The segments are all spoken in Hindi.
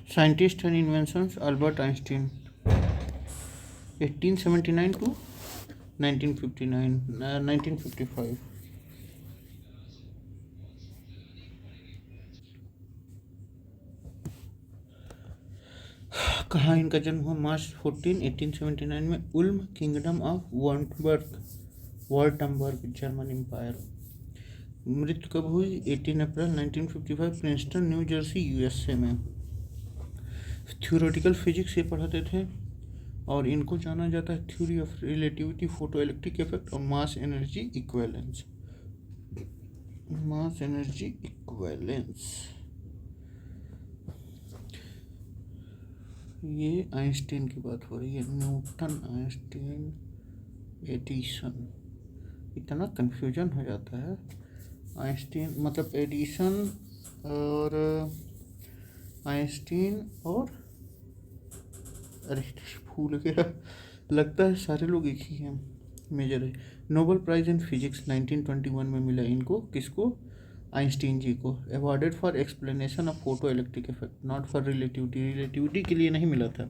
Scientist and inventions Albert Einstein 1879 to 1959 1955। कहाँ इनका जन्म हुआ? मार्च 14 1879 में Ulm kingdom of Wurttemberg German Empire. मृत्यु कब हुई? 18 अप्रैल 1955 प्रिंसटन न्यू जर्सी यूएसए में। थ्योरेटिकल फिजिक्स ये पढ़ाते थे और इनको जाना जाता है theory of relativity, photo electric effect और mass energy equivalence. Mass energy equivalence ये आइंस्टीन की बात हो रही है। न्यूटन, आइंस्टीन, एडिसन, इतना कंफ्यूजन हो जाता है। आइंस्टीन मतलब एडिसन और आइंस्टीन और अरे भूल गया, लगता है सारे लोग एक ही हैं। मेजर है। नोबेल प्राइज इन फिजिक्स 1921 में मिला इनको। किसको? आइंस्टीन जी को। Awarded for explanation of photo electric effect, not for relativity. Relativity के लिए नहीं मिला था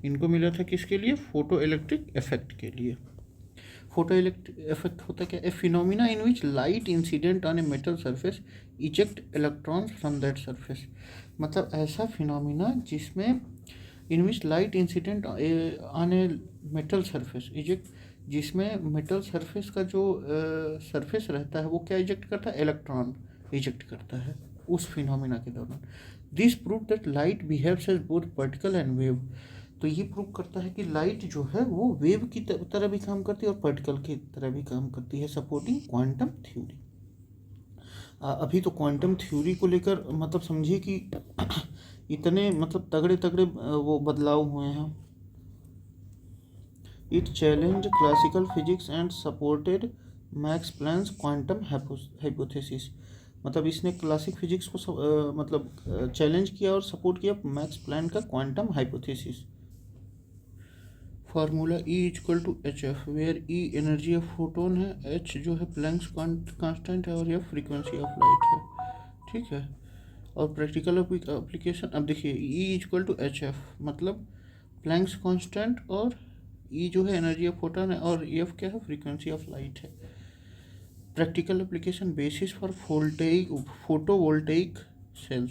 इनको, मिला था किसके लिए? फोटो इलेक्ट्रिक इफेक्ट के लिए। फोटो इलेक्ट्रिक इफेक्ट होता क्या? A phenomena in which light incident on a metal surface eject electrons from that surface. मतलब ऐसा फिनोमिना जिसमें in which light incident on a metal surface eject, जिसमें मेटल सरफेस का जो सरफेस रहता है वो क्या इजेक्ट करता है? इलेक्ट्रॉन इजेक्ट करता है उस फिनोमिना के दौरान। This prove that light behaves as both particle and wave. तो ये प्रूव करता है कि लाइट जो है वो वेव की तरह भी काम करती है और पार्टिकल की तरह भी काम करती है, सपोर्टिंग क्वांटम थ्योरी। अभी तो क्वांटम थ्योरी को लेकर मतलब समझिए कि इतने मतलब तगड़े तगड़े वो बदलाव हुए हैं। It challenge classical physics and supported Max Planck's quantum hypothesis. मतलब इसने क्लासिक फिजिक्स को मतलब चैलेंज किया और सपोर्ट किया मैक्स प्लैंक का quantum hypothesis. Formula E equal to H F, where E energy of photon है, H जो है प्लैंक्स कांस्टेंट है और यह फ्रीक्वेंसी ऑफ लाइट है। ठीक है। और प्रैक्टिकल एप्लीकेशन, अब देखिए E equal to H F मतलब प्लैंक्स कांस्टेंट और E जो है एनर्जी ऑफ फोटोन है और F क्या है? फ्रीक्वेंसी ऑफ लाइट है। Practical application basis for photovoltaic cells,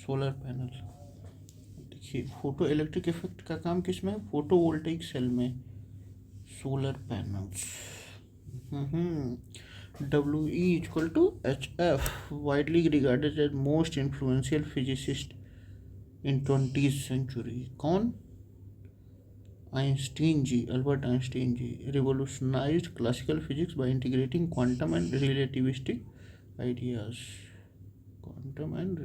solar panel. देखिए फोटो इलेक्ट्रिक इफेक्ट का काम किस में है? फोटोवोल्टेइक सेल में, solar panels. WE equal to H F, widely regarded as most influential physicist in 20th century. कौन? Einstein ji, Albert Einstein ji. Revolutionised classical physics by integrating quantum and relativistic ideas. Quantum and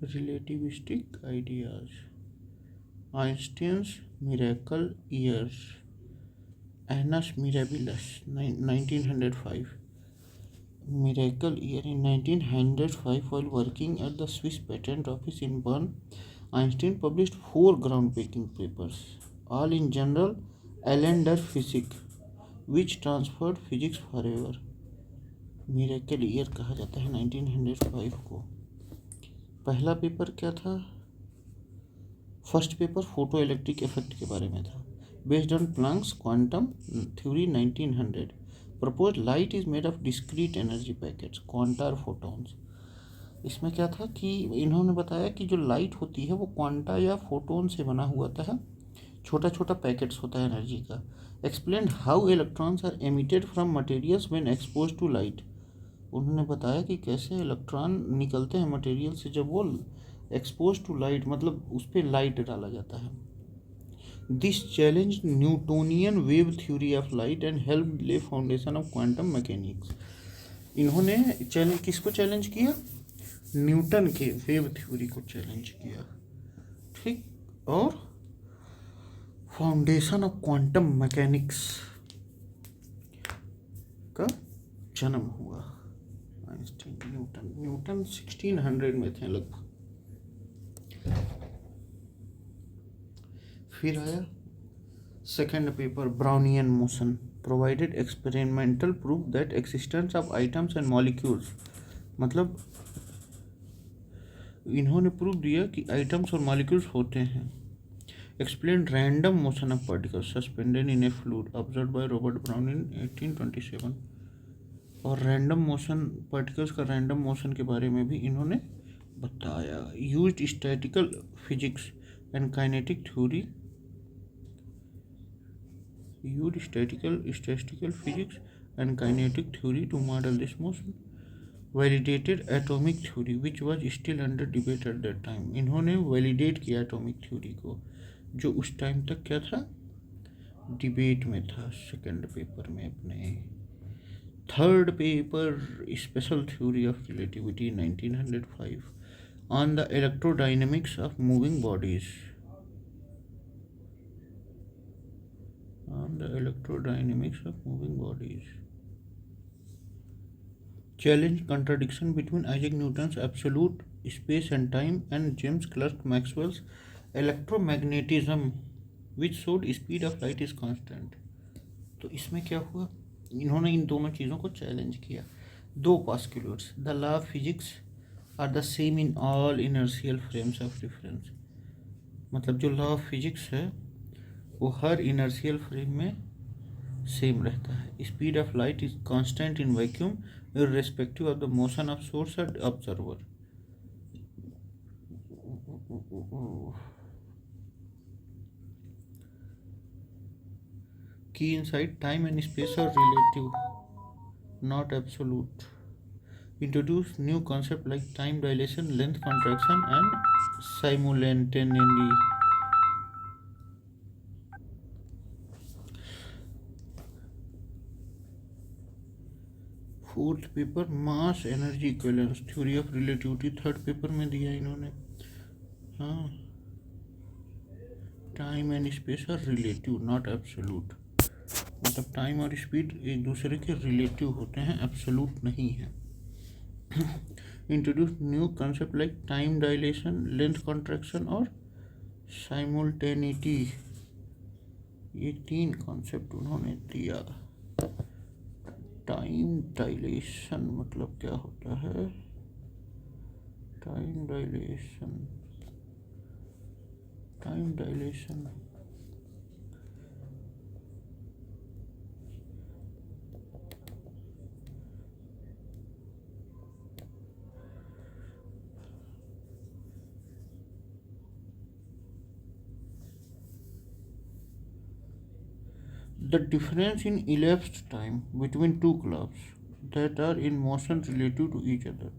relativistic ideas. Einstein's miracle years. Annus Mirabilis 1905. Miracle year in 1905. While working at the Swiss Patent Office in Bern, Einstein published 4 groundbreaking papers, all in general Allender physics, which transformed physics forever. Miracle year कहा जाता है 1905 को। पहला पेपर क्या था? First paper photo electric effect के बारे में था। Based on Planck's quantum theory 1900। Propose light is made of discrete energy packets, quanta photons. इसमें क्या था कि इन्होंने बताया कि जो लाइट होती है वो क्वांटा या फोटोन से बना हुआ था, छोटा छोटा पैकेट्स होता है एनर्जी का। Explain how electrons are emitted from materials when expose to light. उन्होंने बताया कि कैसे इलेक्ट्रॉन निकलते हैं मटेरियल से जब वो एक्सपोज टू लाइट, मतलब उस पर लाइट डाला जाता है। This challenge Newtonian wave theory of light and help ले फाउंडेशन ऑफ क्वांटम मैकेनिक्स। इन्होंने चैलेंज किसको चैलेंज किया? न्यूटन के वेव थ्योरी को चैलेंज किया। ठीक। और फाउंडेशन ऑफ क्वांटम मैकेनिक्स का जन्म हुआ। न्यूटन 1600 में थे लगभग। फिर आया second paper, Brownian motion provided experimental proof that existence of items and molecules. मतलब इन्होंने प्रूव दिया कि आइटम्स और मॉलिक्यूल्स होते हैं। Explain random motion of particles suspended in A fluid observe by Robert brown इन 1827। और रैंडम मोशन, पार्टिकल्स का रैंडम मोशन के बारे में भी इन्होंने बताया। Used statistical physics and kinetic theory, used statistical physics and kinetic theory to model this motion. Validated atomic theory which was still under debate at that time. इन्होंने वैलिडेट किया एटॉमिक थ्योरी को, जो उस टाइम तक क्या था, डिबेट में था। सेकंड पेपर में अपने third paper special theory of relativity 1905 on the electrodynamics of moving bodies, on the electrodynamics of moving bodies. Challenge contradiction between Isaac Newton's absolute space and time and James Clerk Maxwell's electromagnetism which showed speed of light is constant. तो इसमें क्या हुआ, इन्होंने इन दोनों चीज़ों को चैलेंज किया। दो postulates, the law of physics are the same in all inertial frames of reference। मतलब जो लॉ ऑफ फिजिक्स है वो हर इनर्शियल फ्रेम में सेम रहता है। Speed of light is constant in vacuum irrespective of the motion of source and observer. की inside time and space are relative not absolute. Introduce new concept like time dilation, length contraction and simultaneity. Fourth paper mass energy equivalence theory of relativity, third paper में दिया इन्होंने। हाँ, time and space are relative not absolute. मतलब टाइम और स्पीड एक दूसरे के रिलेटिव होते हैं, एब्सोल्यूट नहीं है। Introduce new concept like time dilation, length contraction और साइमुलटेनिटी। ये तीन कॉन्सेप्ट उन्होंने दिया। टाइम डायलेशन मतलब क्या होता है, time dilation the difference in elapsed time between two clocks that are in motion relative to each other.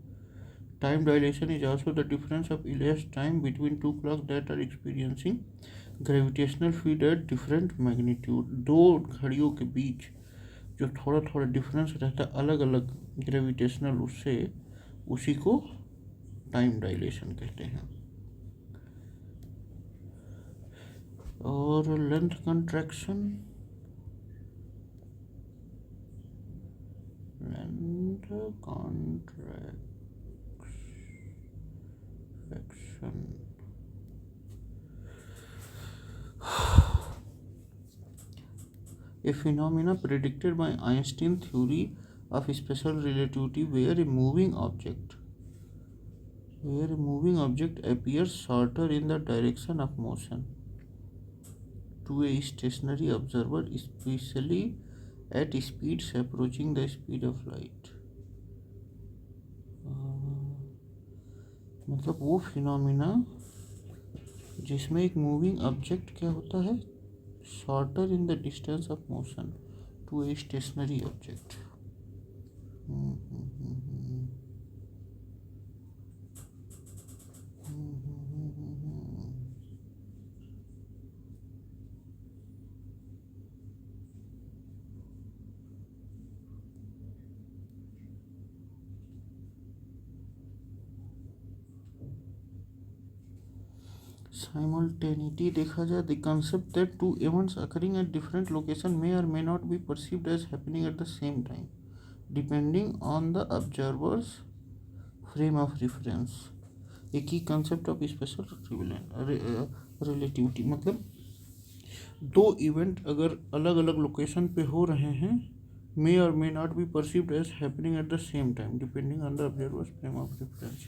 Time dilation is also the difference of elapsed time between two clocks that are experiencing gravitational field at different magnitude। दो घड़ियों के बीच जो थोड़ा थोड़ा डिफरेंस रहता है अलग अलग ग्रेविटेशनल, उससे उसी को टाइम डायलेशन कहते हैं। और length contraction, a phenomena predicted by Einstein theory of special relativity where a moving object appears shorter in the direction of motion to a stationary observer, especially at speeds approaching the speed of light। मतलब वो फिनोमिना जिसमें एक मूविंग ऑब्जेक्ट क्या होता है, shorter in the distance of motion to a stationary object. Simultaneity देखा जाए, the concept that two events occurring at different location may और may not be perceived as happening at the same time depending on the observer's frame of reference. एक ही कंसेप्ट ऑफ स्पेशल रिलेटिविटी मतलब दो इवेंट अगर अलग अलग लोकेशन पे हो रहे हैं, मे और may not be perceived as happening at the same time depending on the observer's frame of reference.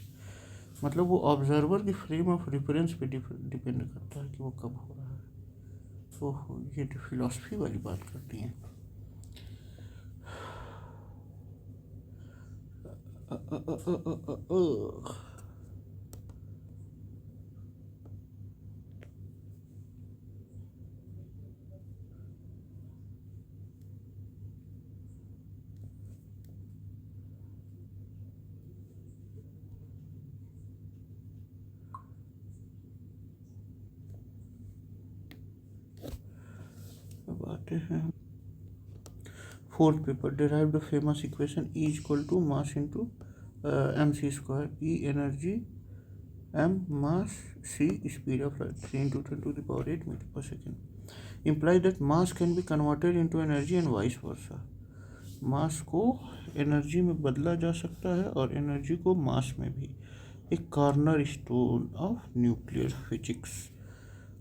मतलब वो ऑब्जर्वर की फ्रेम ऑफ रेफरेंस पे डिपेंड करता है कि वो कब हो रहा है। तो ये तो फिलॉसफी वाली बात करती हैं। अब आते हैं fourth paper. Derive the famous equation E equal to mass into mc², E energy, m mass, c speed of light, 3 into 10 to the power 8 meter per second. Implies that mass can be converted into energy and vice versa. मास को एनर्जी में बदला जा सकता है और एनर्जी को मास में भी। एक corner stone of nuclear physics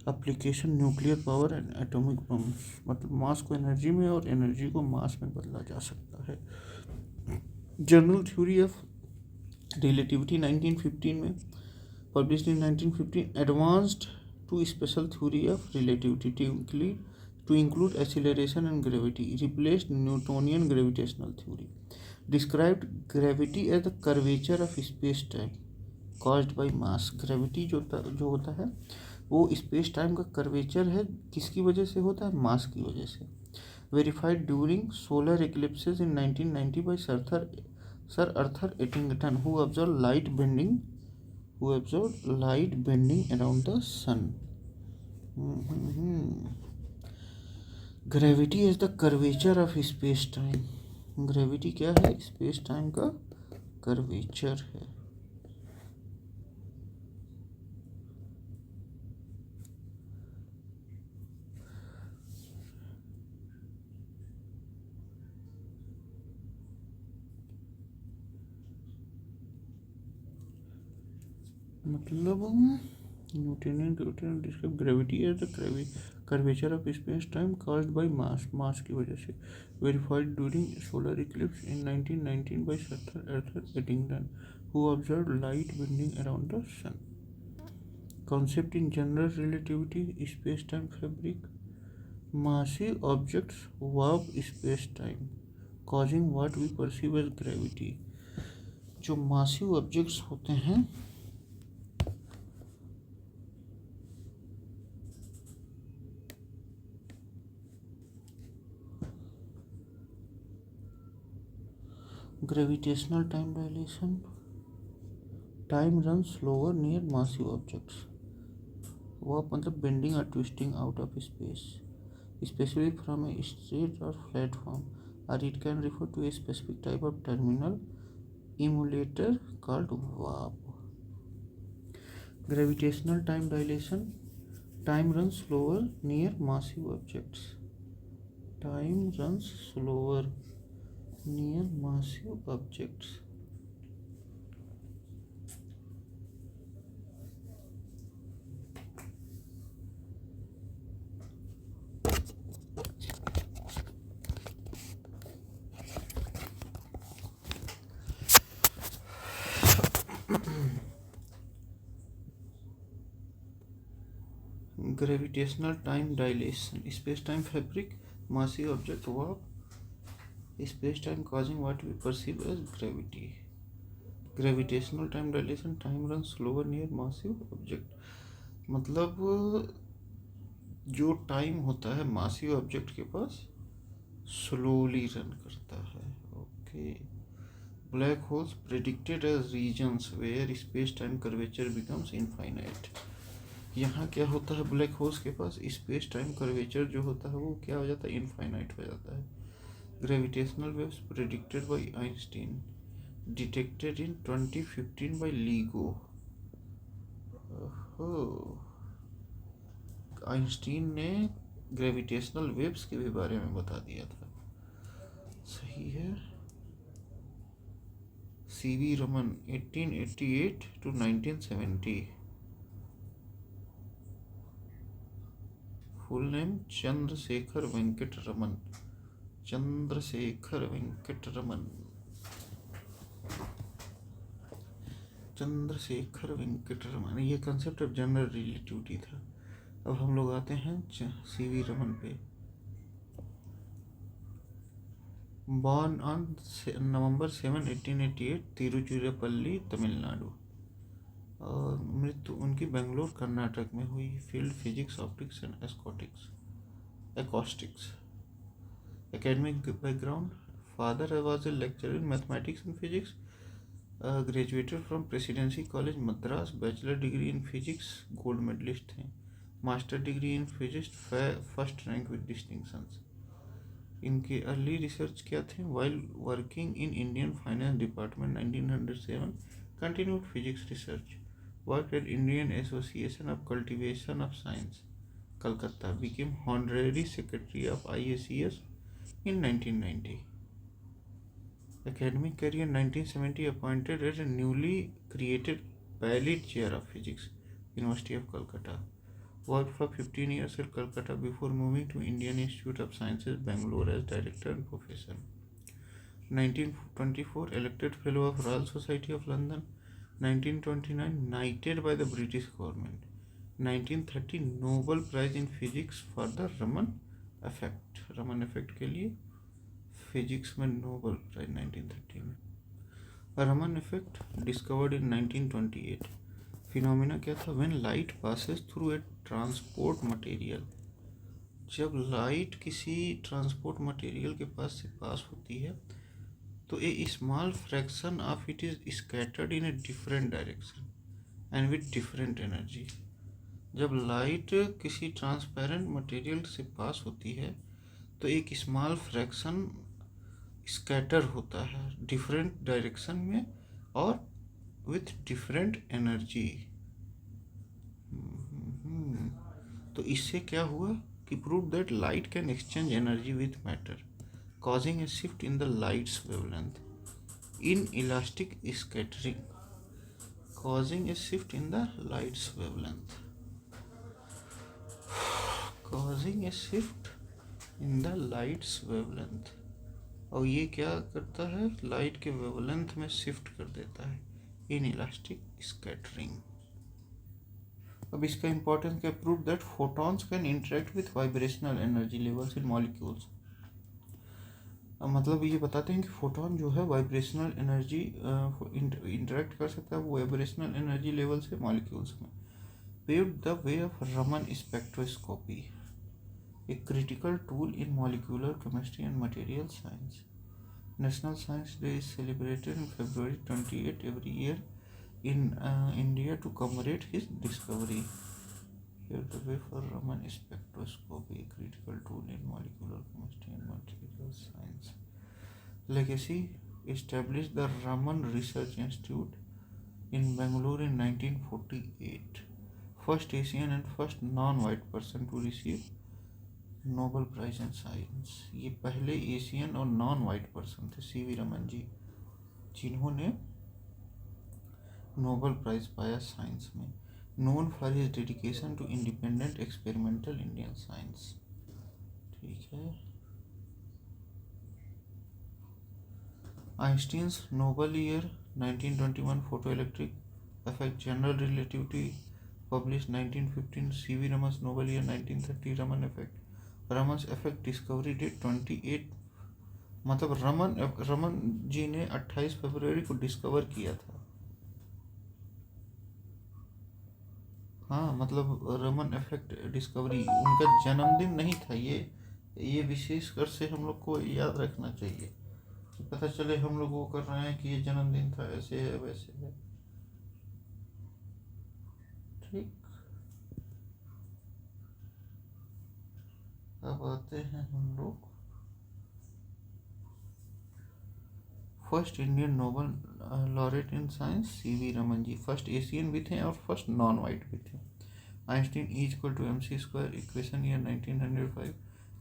application, nuclear power and atomic bombs. मतलब मास को एनर्जी में और एनर्जी को मास में बदला जा सकता है। जनरल थ्योरी ऑफ रिलेटिविटी 1915 में published in 1915, advanced to special theory of relativity to include acceleration and gravity, replaced Newtonian gravitational theory, described gravity as the curvature of space-time caused by mass. gravity जो होता है वो स्पेस टाइम का कर्वेचर है, किसकी वजह से होता है? मास की वजह से। Verified during solar eclipses in 1990 by sir Arthur Eddington, who observe light bending around the sun. Gravity is the curvature of space time. Gravity क्या है? स्पेस टाइम का कर्वेचर है। मतलब Newtonian describe gravity as the curvature of space time caused by mass की वजह से। Verified during solar eclipse in 1919 by sir Arthur Eddington, who observe light bending around the sun. Concept in general relativity, space time fabric, massive objects warp space time causing what we perceive as gravity. जो मासिव ऑब्जेक्ट्स होते हैं gravitational time dilation, time runs slower near massive objects. वो मतलब bending or twisting out of space, especially from a straight or flat form, or it can refer to a specific type of terminal emulator called warp. Gravitational time dilation, time runs slower near massive objects. Time runs slower near massive objects. Gravitational time dilation, space-time fabric, massive object warp, space-time causing what we perceive as gravity. Gravitational time dilation, time runs slower near massive object। मतलब जो टाइम होता है मासिव ऑब्जेक्ट के पास स्लोली रन करता है। Okay. Black holes predicted as regions where space time curvature becomes infinite. यहाँ क्या होता है? ब्लैक होल्स के पास स्पेस टाइम कर्वेचर जो होता है वो क्या हो जाता है? इनफाइनाइट हो जाता है। Gravitational waves predicted by Einstein, detected in 2015 by LIGO. Einstein ने ग्रेविटेशनल वेव्स के भी बारे में बता दिया था। सही है। CV Raman 1888 to 1970। Full name Chandrashekhar Venkata Raman. Chandrashekhar Venkata Raman. Chandrashekhar Venkataraman, ये कंसेप्ट ऑफ जनरल रिलेटिविटी था। अब हम लोग आते हैं सीवी रमन पे। Born on November 7, 1888 Tiruchirappalli, Tamil Nadu, और मृत्यु उनकी बेंगलोर कर्नाटक में हुई। Field physics, optics and acoustics. Academic background, father was a lecturer in mathematics and physics, graduated from presidency college Madras, bachelor degree in physics, gold medalist थे। Master degree in physics, first rank with distinctions. इनके अर्ली रिसर्च क्या थे? While working in Indian finance department 1907, continued physics research. Work at Indian association of cultivation of science, Calcutta. Became honorary secretary of IACS in 1990. Academic career 1970, appointed as a newly created Pallitt Chair of Physics, University of Calcutta. Worked for 15 years at Calcutta before moving to Indian Institute of Sciences, Bangalore as director and professor. 1924, elected fellow of Royal Society of London. 1929, knighted by the British government. 1930, Nobel Prize in Physics for the Raman effect, Raman effect के लिए फिजिक्स में नोबेल प्राइज 1930 में। Raman effect discovered in 1928। Phenomena क्या था? When light passes through a transport material, जब लाइट किसी ट्रांसपोर्ट मटेरियल के पास से पास होती है तो a small fraction of it is scattered in a different direction and with different energy. जब लाइट किसी ट्रांसपेरेंट मटेरियल से पास होती है तो एक स्मॉल फ्रैक्शन स्कैटर होता है डिफरेंट डायरेक्शन में और विथ डिफरेंट एनर्जी। तो इससे क्या हुआ कि prove that light can exchange energy with matter, causing a shift in the light's wavelength in elastic scattering, causing a shift in the light's wavelength, causing a shift in the light's wavelength। और ये क्या करता है? लाइट के वेवलेंथ में शिफ्ट कर देता है इन इलास्टिक स्कैटरिंग। अब इसका इंपॉर्टेंस क्या? Prove that photons can interact with vibrational energy levels in molecules. मतलब ये बताते हैं कि फोटोन जो है वाइब्रेशनल एनर्जी इंटरेक्ट कर सकता है वाइब्रेशनल एनर्जी लेवल से मॉलिक्यूल्स में। Paved the way of Raman spectroscopy, a critical tool in molecular chemistry and material science. National science day is celebrated in February 28 every year in India to commemorate his discovery. Paved the way for Raman spectroscopy, a critical tool in molecular chemistry and material science. Legacy: established the Raman Research Institute in Bangalore in 1948. First Asian and first non-white person to receive Nobel Prize in Science. ये पहले एशियन और नॉन वाइट पर्सन थे सीवी रमन जी, जिन्होंने नोबेल प्राइज पाया साइंस में। known for his dedication to independent experimental Indian science। ठीक है। Einstein's Nobel year 1921, photoelectric effect, general relativity publish 1915। CV Raman Nobel year 1930, Raman effect. Raman effect discovery date 28, मतलब रमन जी ने 28 फरवरी को डिस्कवर किया था। हाँ, मतलब रमन इफेक्ट डिस्कवरी उनका जन्मदिन नहीं था। ये विशेषकर से हम लोग को याद रखना चाहिए, पता चले हम लोग वो कर रहे हैं कि ये जन्मदिन था, ऐसे है वैसे है। ठीक, अब आते हैं हम लोग first Indian Nobel laureate in science CV Raman ji. First Asian भी थे और फर्स्ट नॉन वाइट भी थे। Einstein E = mc², equation year 1905।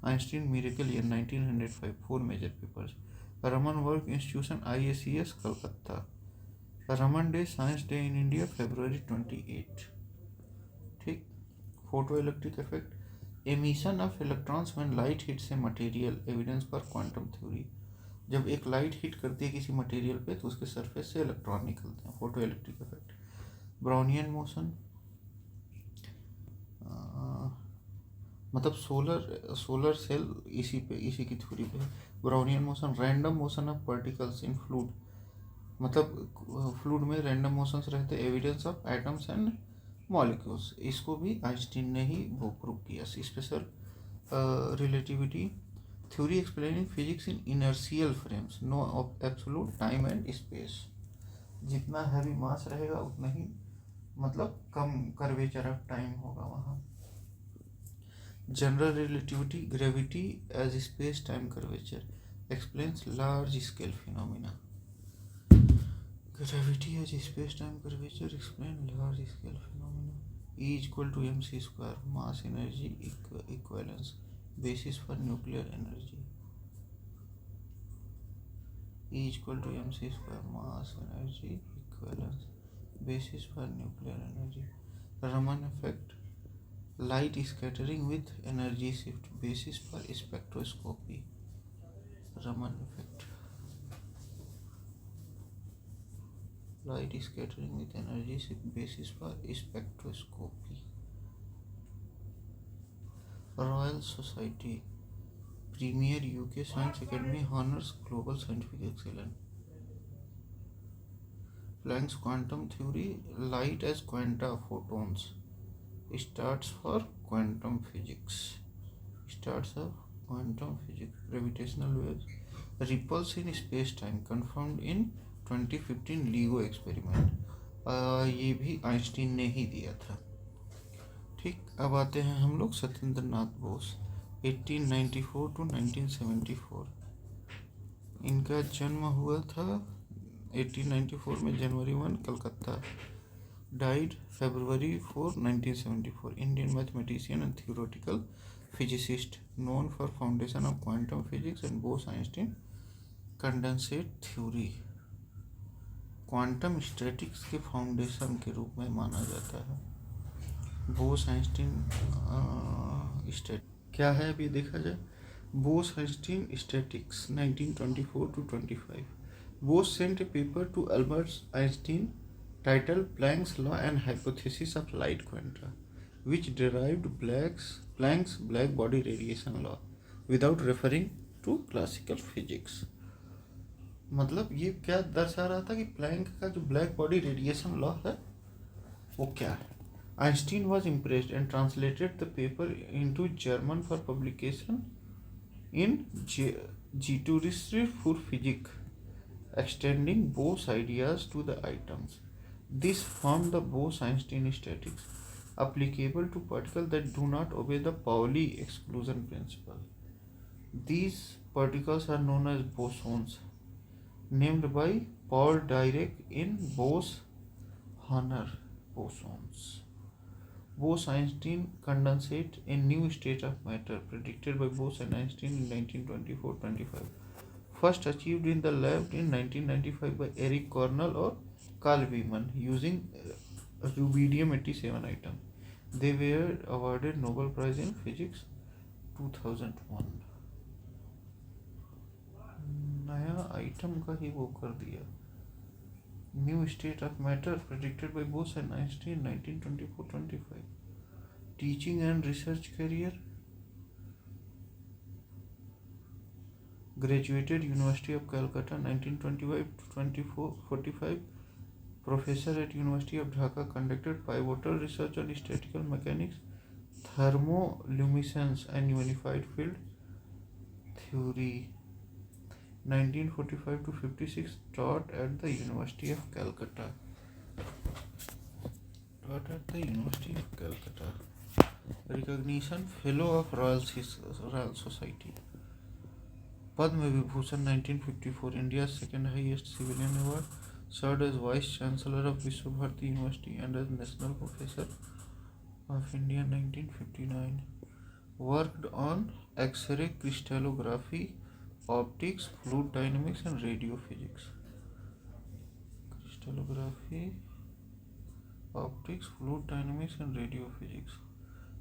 Einstein miracle year 1905, 4 major papers. Raman work institution IACS, Calcutta. Raman day science day in India February 28। ठीक। Photo electric effect, emission of electrons when light hits a material, evidence for quantum theory. जब एक लाइट हिट करती है किसी मटेरियल पे तो उसके सरफेस से इलेक्ट्रॉन निकलते हैं, photo electric effect. Brownian motion, मतलब सोलर सेल इसी की थ्योरी पे है। Brownian motion, random motion of particles in fluid, मतलब फ्लूड में रैंडम मोशंस रहते, evidence of atoms and molecules, इसको भी आइंस्टीन ने ही वो प्रूव किया। Special relativity theory explaining physics in inertial frames, no absolute time and space, जितना हैवी मास रहेगा उतना ही मतलब कम कर्वेचर ऑफ टाइम होगा वहाँ। General relativity, gravity as space time curvature explains large scale phenomena, gravity as space-time curvature explain large-scale phenomena. E equal to mc square, mass energy equivalence, basis for nuclear energy. E equal to mc square, mass energy equivalence, basis for nuclear energy. Raman effect, light scattering with energy shift, basis for spectroscopy. Raman effect, light scattering with energy shift, basis for spectroscopy. Royal Society, premier UK Science Academy honors global scientific excellence. Planck's quantum theory, light as quanta photons, starts for quantum physics. Starts of quantum physics, gravitational waves, ripples in space-time confirmed in 2015 LIGO experiment. ये भी आइंस्टीन ने ही दिया था। ठीक, अब आते हैं हम लोग सत्येंद्र नाथ बोस, 1894 टू 1974। इनका जन्म हुआ था 1894 में, जनवरी 1, Calcutta. Died February 4, 1974। Indian mathematician and theoretical physicist, known for foundation of quantum physics and boss Einstein condensate theory, quantum statics के फाउंडेशन के रूप में माना जाता है। बोस आइंस्टीन क्या है अभी देखा जाए। Bose Einstein statics 1924 to 25। Bose sent a paper two Albert Einstein titled Planck's law and hypothesis of light quanta, which derived Planck's black body radiation law without referring to classical physics। मतलब ये क्या दर्शा रहा था कि प्लैंक का जो ब्लैक बॉडी रेडिएशन लॉ है वो क्या है। Einstein was impressed and translated the paper into German for publication in Geschichte für Physik, extending Bohr's ideas to the atoms. This formed the Bose-Einstein statics, applicable to particles that do not obey the Pauli exclusion principle. These particles are known as bosons, named by Paul Dirac in Bose-Honor bosons. Bose-Einstein condensate, a new state of matter predicted by Bose and Einstein in 1924-25. First achieved in the lab in 1995 by Eric Cornell or Carl Wieman using rubidium-87 atom. They were awarded Nobel Prize in Physics 2001। नया आइटम का ही वो कर दिया। New state of matter predicted by Bose and Einstein 1924-25। Teaching and research career, graduated University of Calcutta 1925 to 45। Professor at University of Dhaka, conducted pivotal research on statistical mechanics, thermoluminescence and unified field theory 1945 to 56। Taught at the University of Calcutta। Recognition, Fellow of Royal Society। Padma Vibhushan 1954, India's second highest civilian award। Served as Vice Chancellor of Vishwabharati University and as National Professor of India 1959। Worked on X-ray crystallography, optics, fluid dynamics and radio physics। Crystallography, optics, fluid dynamics and radio physics।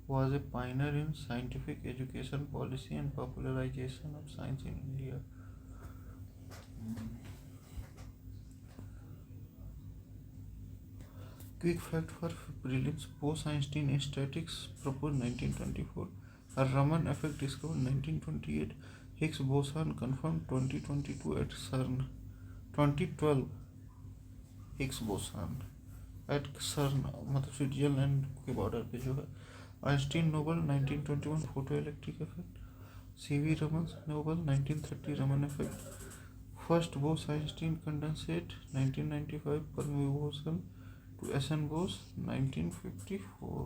Was a pioneer in scientific education policy and popularization of science in India। Quick fact for prelims: Bose-Einstein statics proposed 1924. A Raman effect discovered 1928. Higgs boson confirmed 2022 at CERN. 2012 Higgs boson at CERN मतलब स्विट्जरलैंड के बॉर्डर पे जो है. Einstein Nobel 1921 photo electric effect. CV Raman Nobel 1930 Raman effect. First Bose Einstein condensate 1995 Padma Vibhushan to SN Bose 1954.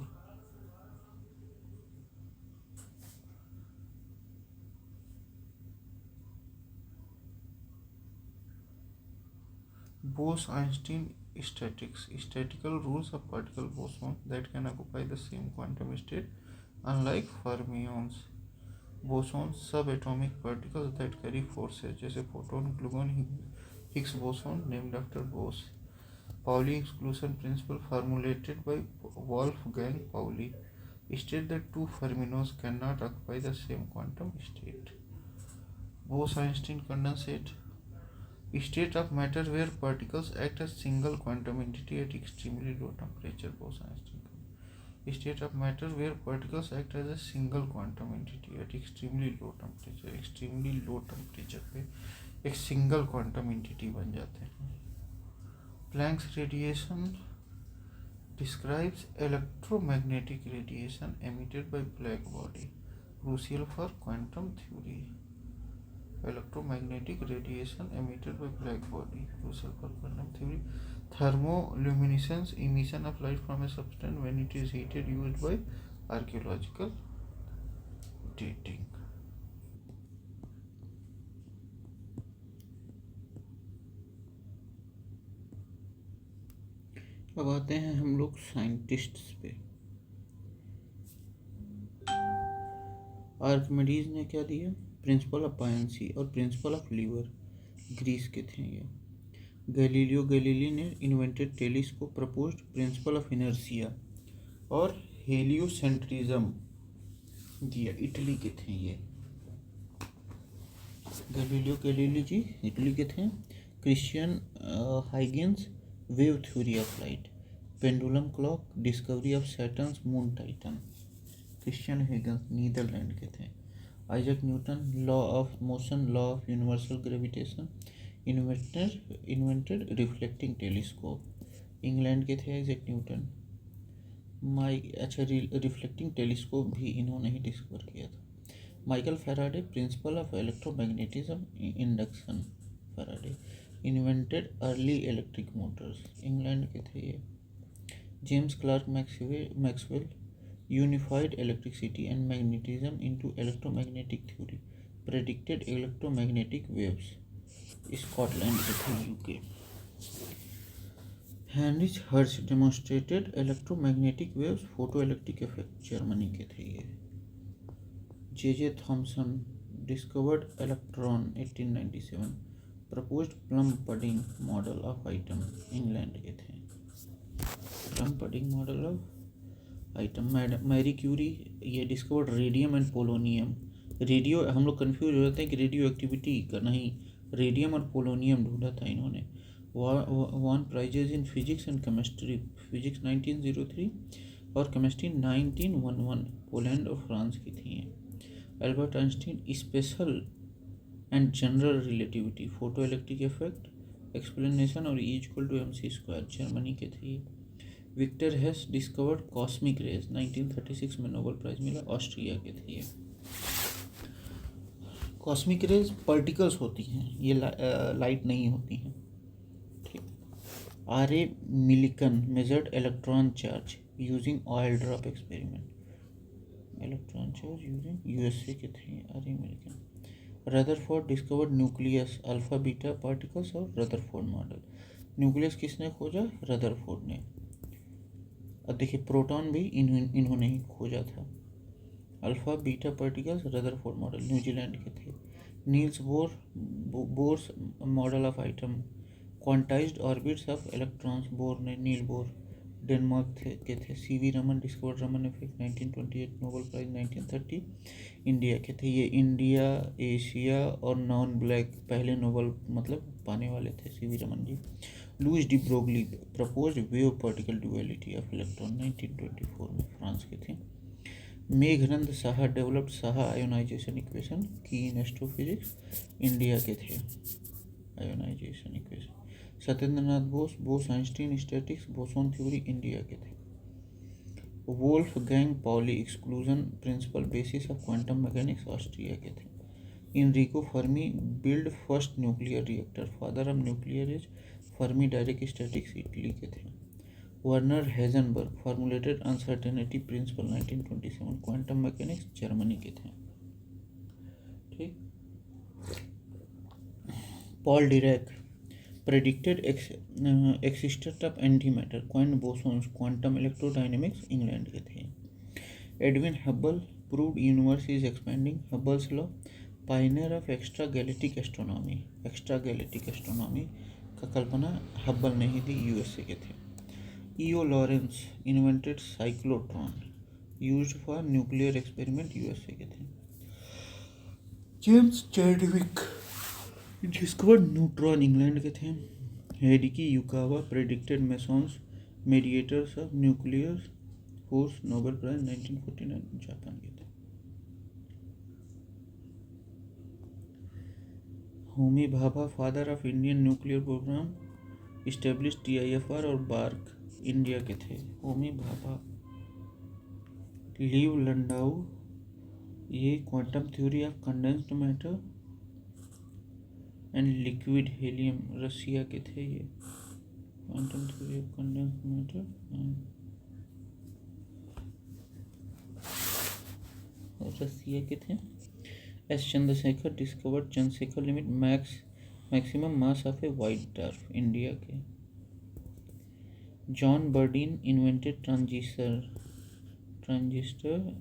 Bose-Einstein statics: statistical rules of particle bosons that can occupy the same quantum state, unlike fermions. Bosons subatomic particles that carry forces, जैसे photon, gluon, Higgs boson named after Bose. Pauli exclusion principle formulated by Wolfgang Pauli state that two fermions cannot occupy the same quantum state. Bose-Einstein condensate: state of matter where particles act as single quantum entity at extremely low temperature. Bose-Einstein state of matter where particles act as a single quantum entity at extremely low temperature. extremely low temperature पे एक सिंगल क्वांटम एंटिटी बन जाते हैं. Planck's radiation describes electromagnetic radiation emitted by black body, crucial for quantum theory. Electromagnetic radiation emitted by black body, crucial for quantum theory. Thermoluminescence: emission of light from a substance when it is heated, used by archaeological dating. अब आते हैं हम लोग साइंटिस्ट्स पे. आर्किमिडीज ने क्या दिया? प्रिंसिपल ऑफ बायंसी और प्रिंसिपल ऑफ लीवर. ग्रीस के थे ये. गैलीलियो गैलीली ने invented telescope, proposed principle of inertia और हेलियोसेंट्रिज्म दिया. इटली के थे ये. गैलीलियो गैलीली जी इटली के थे. Christiaan Huygens wave theory of light. Pendulum clock, discovery of Saturn's moon Titan. Christiaan Huygens Netherland के थे. Isaac Newton law of motion, law of universal gravitation invented reflecting telescope. England के थे आइजैक न्यूटन. रिफ्लेक्टिंग टेलीस्कोप भी इन्होंने ही डिस्कवर किया था. Michael Faraday principle of electromagnetism induction. Faraday invented early electric motors. England के थे ये. James Clark Maxwell unified electricity and magnetism into electromagnetic theory, predicted electromagnetic waves. Scotland के थे. UK. Heinrich Hertz demonstrated electromagnetic waves, photoelectric effect. Germany के थे ये. J Thomson discovered electron 1897, proposed plum pudding model of atom. England के थे. plum pudding model of atom. Marie Curie ये discovered radium and polonium. Radio हम लोग कंफ्यूज हो जाते हैं कि रेडियो एक्टिविटी का, नहीं, रेडियम और पोलोनियम ढूंढा था इन्होंने. Won prizes in physics and chemistry. Physics 1903 और केमिस्ट्री 1911. पोलैंड और फ्रांस की थी. Albert Einstein special and general relativity, photo electric effect, explanation और E=mc². जर्मनी के थे. Victor Hess discovered cosmic rays. 1936 में नोबेल प्राइज मिला. ऑस्ट्रिया के थे ये. कॉस्मिक रेज पार्टिकल्स होती हैं, ये लाइट नहीं होती हैं. ठीक. R.A.. Millikan measured electron charge using oil drop experiment. Electron charge using USA के थे R.A.. Millikan. Rutherford discovered nucleus, alpha beta particles और रदरफोर्ड मॉडल. न्यूक्लियस किसने खोजा? रदरफोर्ड ने. अब देखिए प्रोटॉन भी इन्होंने ही खोजा था. Alpha beta particles, Rutherford model. New Zealand के थे. Niels Bohr's model of atom. Quantized orbits of electrons. Bohr ने, नील बोर डेनमार्क के थे. CV Raman discovered Raman effect. 1928 Nobel prize. 1930 India के थे. ये इंडिया, एशिया और नॉन ब्लैक पहले नोबेल मतलब पाने वाले थे CV Raman ji. Louis de Broglie proposed wave particle duality of electron 1924 में, फ्रांस के थे। मेघनंद Saha developed Saha ionization equation की इन एस्ट्रोफिजिक्स, इंडिया के थे। Ionization equation Satyendra Nath Bose, Bose Einstein statistics boson theory, India के थे। Wolfgang Pauli exclusion principle basis of quantum mechanics, Austria के थे। Enrico Fermi build first nuclear reactor, father of nuclear age, Fermi Dirac statistics, Italy के थे। Werner Heisenberg formulated uncertainty principle 1927, quantum mechanics, Germany के थे। ठीक। Paul Dirac predicted existence of antimatter, coined bosons, quantum electrodynamics, England के थे। Edwin Hubble proved universe is expanding, Hubble's law, pioneer of extra galactic astronomy, extra galactic astronomy का कल्पना हब्बल ने ही दी, यूएसए के थे। E O Lawrence invented cyclotron, used for nuclear experiment, USA के थे। James Chadwick discovered neutron, England के थे। Hideki Yukawa predicted mesons mediators of nuclear force, Nobel prize 1949, Japan के थे। Homi Bhabha father of Indian nuclear programme, establish TIFR और बार्क, इंडिया के थे। होमी भाभा। लीव लंडाउ, ये quantum theory of condensed matter and liquid helium, Russia के थे। ये quantum theory of condensed matter Russia के थे। S Chandrasekhar discovered Chandrasekhar limit maximum mass of a white dwarf, India के। John Bardeen invented transistor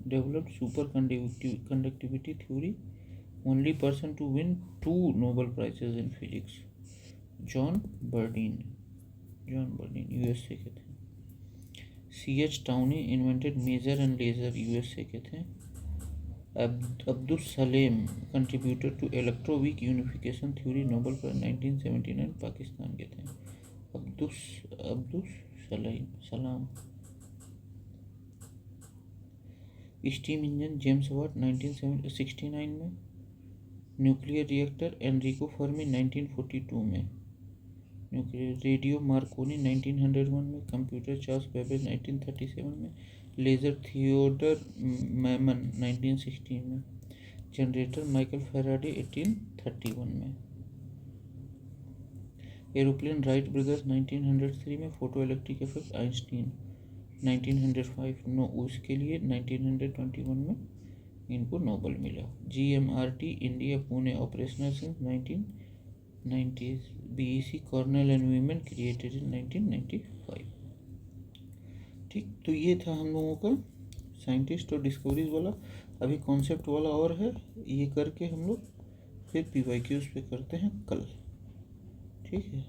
developed super conductivity theory, only person to win 2 Nobel prizes in physics, John Bardeen, USA के थे। C H Townes invented major and laser, USA के थे। Abdus Salam contributed to electroweak unification theory, Nobel prize 1979, Pakistan के थे। अब्दुस सलाम। स्टीम इंजन जेम्स वाट 1969 में। न्यूक्लियर रिएक्टर एनरिको फर्मी 1942 में। न्यूक्लियर रेडियो मार्कोनी 1901 में। कंप्यूटर चार्ल्स बेबेज 1937 में। लेज़र थियोडर मैमन 1916 में। जनरेटर माइकल फैराडे 1831 में। एरोप्लेन राइट ब्रदर्स 1903 में। Photo electric effect Einstein 1905 no उसके लिए 1921 में इनको नोबेल मिला। GMRT India Pune operational since 1990, BEC Cornell and Wieman created in 1995। ठीक, तो ये था हम लोगों का साइंटिस्ट और डिस्कवरीज वाला। अभी कॉन्सेप्ट वाला और है, ये करके हम लोग फिर पीवाईक्यूज पे करते हैं कल। ठीक है,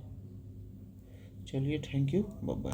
चलिए, थैंक यू, बाय बाय।